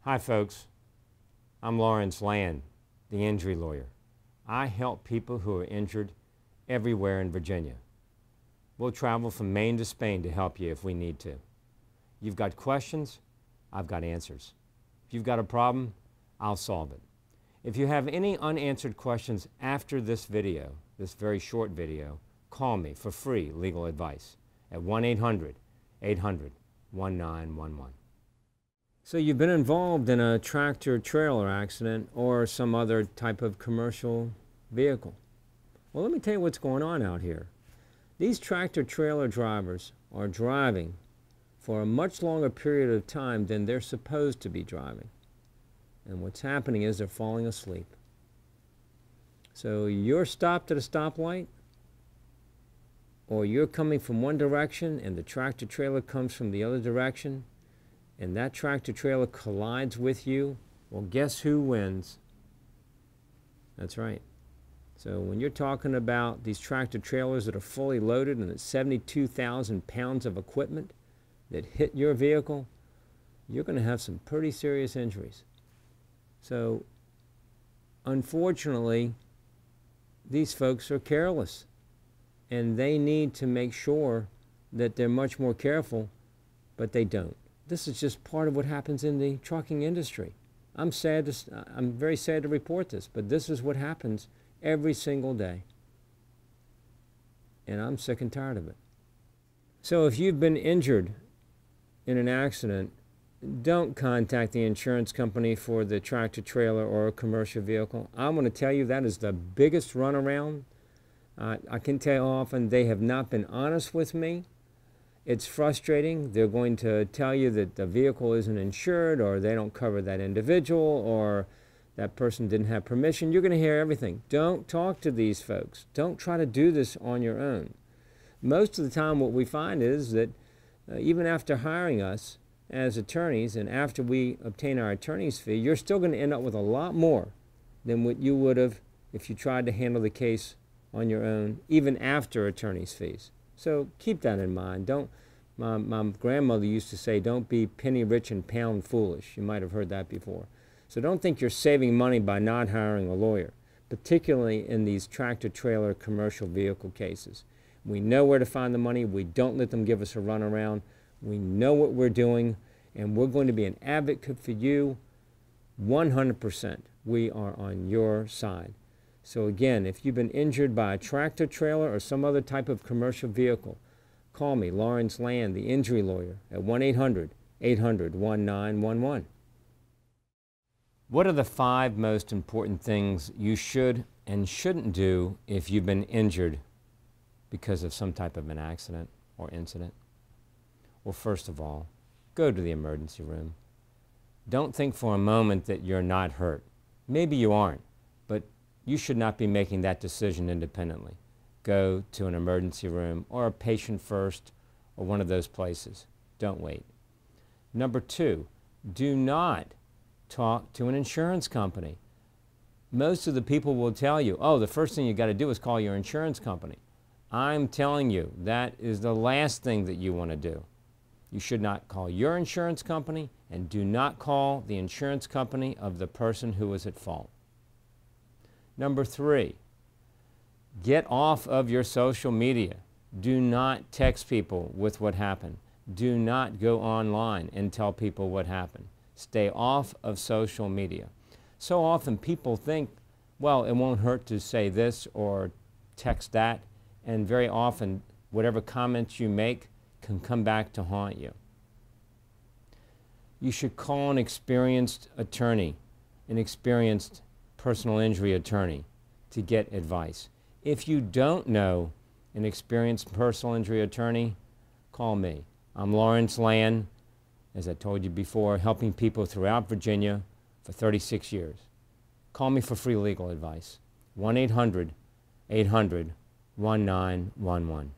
Hi folks, I'm Lawrence Land, the injury lawyer. I help people who are injured everywhere in Virginia. We'll travel from Maine to Spain to help you if we need to. You've got questions, I've got answers. If you've got a problem, I'll solve it. If you have any unanswered questions after this video, this very short video, call me for free legal advice at 1-800-800-1911. So you've been involved in a tractor-trailer accident or some other type of commercial vehicle. Well, let me tell you what's going on out here. These tractor-trailer drivers are driving for a much longer period of time than they're supposed to be driving. And what's happening is they're falling asleep. So you're stopped at a stoplight, or you're coming from one direction and the tractor-trailer comes from the other direction, and that tractor-trailer collides with you. Well, guess who wins? That's right. So when you're talking about these tractor-trailers that are fully loaded and it's 72,000 pounds of equipment that hit your vehicle, you're going to have some pretty serious injuries. So unfortunately, these folks are careless, and they need to make sure that they're much more careful, but they don't. This is just part of what happens in the trucking industry. I'm very sad to report this, but this is what happens every single day. And I'm sick and tired of it. So if you've been injured in an accident, don't contact the insurance company for the tractor trailer or a commercial vehicle. I'm going to tell you that is the biggest runaround. I can tell you often they have not been honest with me. It's frustrating. They're going to tell you that the vehicle isn't insured, or they don't cover that individual, or that person didn't have permission. You're going to hear everything. Don't talk to these folks. Don't try to do this on your own. Most of the time what we find is that even after hiring us as attorneys and after we obtain our attorney's fee, you're still going to end up with a lot more than what you would have if you tried to handle the case on your own, even after attorney's fees. So keep that in mind. My grandmother used to say, don't be penny rich and pound foolish. You might have heard that before. So don't think you're saving money by not hiring a lawyer, particularly in these tractor-trailer commercial vehicle cases. We know where to find the money. We don't let them give us a runaround. We know what we're doing, and we're going to be an advocate for you 100%. We are on your side. So again, if you've been injured by a tractor trailer or some other type of commercial vehicle, call me, Lawrence Land, the injury lawyer, at 1-800-800-1911. What are the 5 most important things you should and shouldn't do if you've been injured because of some type of an accident or incident? Well, first of all, go to the emergency room. Don't think for a moment that you're not hurt. Maybe you aren't, but you should not be making that decision independently. Go to an emergency room or a patient first or one of those places. Don't wait. Number 2, do not talk to an insurance company. Most of the people will tell you, oh, the first thing you got to do is call your insurance company. I'm telling you, that is the last thing that you want to do. You should not call your insurance company, and do not call the insurance company of the person who was at fault. Number 3, get off of your social media. Do not text people with what happened. Do not go online and tell people what happened. Stay off of social media. So often people think, well, it won't hurt to say this or text that, and very often whatever comments you make can come back to haunt you. You should call an experienced attorney, an experienced personal injury attorney, to get advice. If you don't know an experienced personal injury attorney, call me. I'm Lawrence Land, as I told you before, helping people throughout Virginia for 36 years. Call me for free legal advice. 1-800-800-1911.